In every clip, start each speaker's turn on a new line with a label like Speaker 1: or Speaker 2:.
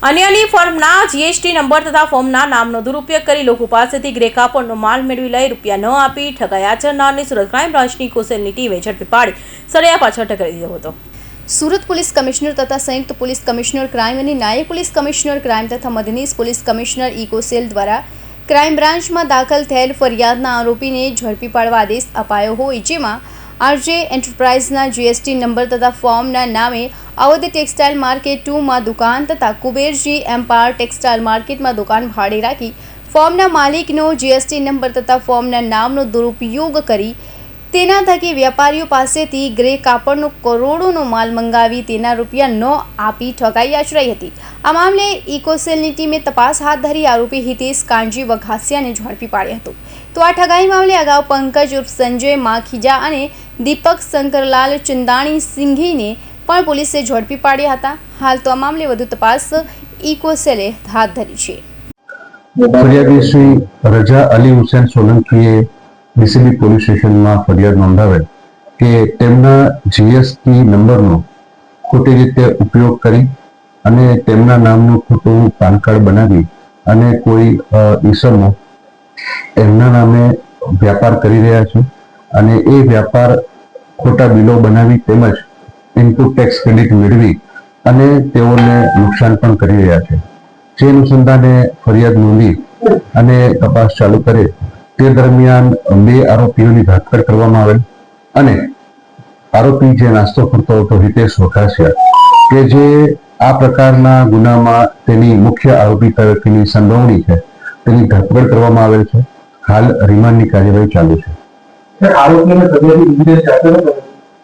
Speaker 1: અન્યની ફર્મના GST number તથા ફોર્મના નામનો દુરુપયોગ કરી લોકો પાસેથી ગ્રે કાપડનો માલ મેળવી લઈ રૂપિયા ન આપી ઠગાઈ આચરનારને સુરત ક્રાઇમ બ્રાન્ચની કોસેલની ટીમે ઝડપી પાડી સળિયા પાછળ ઠગાવી દીધો હતો।
Speaker 2: સુરત પોલીસ કમિશનર તથા સંયુક્ત પોલીસ કમિશનર ક્રાઇમ અને નાયબ પોલીસ કમિશનર ક્રાઇમ તથા મદનીશ પોલીસ કમિશનર ઇકોસેલ દ્વારા ક્રાઇમ બ્રાન્ચમાં દાખલ થયેલ ફરિયાદના આરોપીને ઝડપી પાડવા આદેશ અપાયો હોય, જેમાં આરજે એન્ટરપ્રાઇઝના જીએસટી નંબર તથા ફોર્મના નામે અવધ ટેક્સટાઇલ માર્કેટ 2માં દુકાન તથા કુબેરજી એમ્પાયર ટેક્સટાઇલ માર્કેટમાં દુકાન ભાડે રાખી ફોર્મના માલિકનો જીએસટી નંબર તથા ફોર્મના નામનો દુરુપયોગ કરી તેના થકી વેપારીઓ પાસેથી ગ્રે કાપડનો કરોડોનો માલ મંગાવી તેના રૂપિયા ન આપી ઠગાઈ આચરાઈ હતી। આ મામલે ઇકોસેલની ટીમે તપાસ હાથ ધરી આરોપી હિતેશ કાંજી વઘાસિયાને ઝડપી પાડ્યો હતો। તો આ ઠગાઈ મામલે અગાઉ પંકજ ઉર્ફ સંજય માખીજા અને દીપક શંકરલાલ ચંદાણી સિંઘીને પણ પોલીસે ઝડપી પાડ્યા હતા। હાલ તો આ મામલે વધુ તપાસ ઇકોસેલે હાથ ધરી છે।
Speaker 3: ફરિયાદી શ્રી રજા અલી હુસેન સોલંકીએ ડીસીબી પોલીસ સ્ટેશનમાં ફરિયાદ નોંધાવેલ કે તેમના જીએસટી નંબરનો ખોટી રીતે ઉપયોગ કરી અને તેમના નામનું ખોટું પાન કાર્ડ બનાવી અને કોઈ ઈસમો એમના નામે વ્યાપાર કરી રહ્યા છે અને એ વ્યાપાર ખોટા બિલો બનાવી તેમજ ઇનપુટ ટેક્સ ક્રેડિટ મેળવી અને તેઓને નુકસાન પણ કરી રહ્યા છે। જે અનુસંધાને ફરિયાદ નોંધી અને તપાસ ચાલુ કરે તે દરમિયાન 2 આરોપીઓની ધરપકડ કરવામાં આવેલ અને આરોપી જે નાસ્તો કરતો હતો હિતેશ વઘાસિયા કે જે આ પ્રકારના ગુનામાં તેની મુખ્ય આરોપી તરીકેની સંડોવણી છે તેની ધરપકડ કરવામાં આવેલ છે। હાલ રિમાન્ડની કાર્યવાહી ચાલુ છે।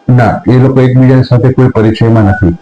Speaker 3: ના, એ લોકો એકબીજા સાથે કોઈ પરિચયમાં નથી।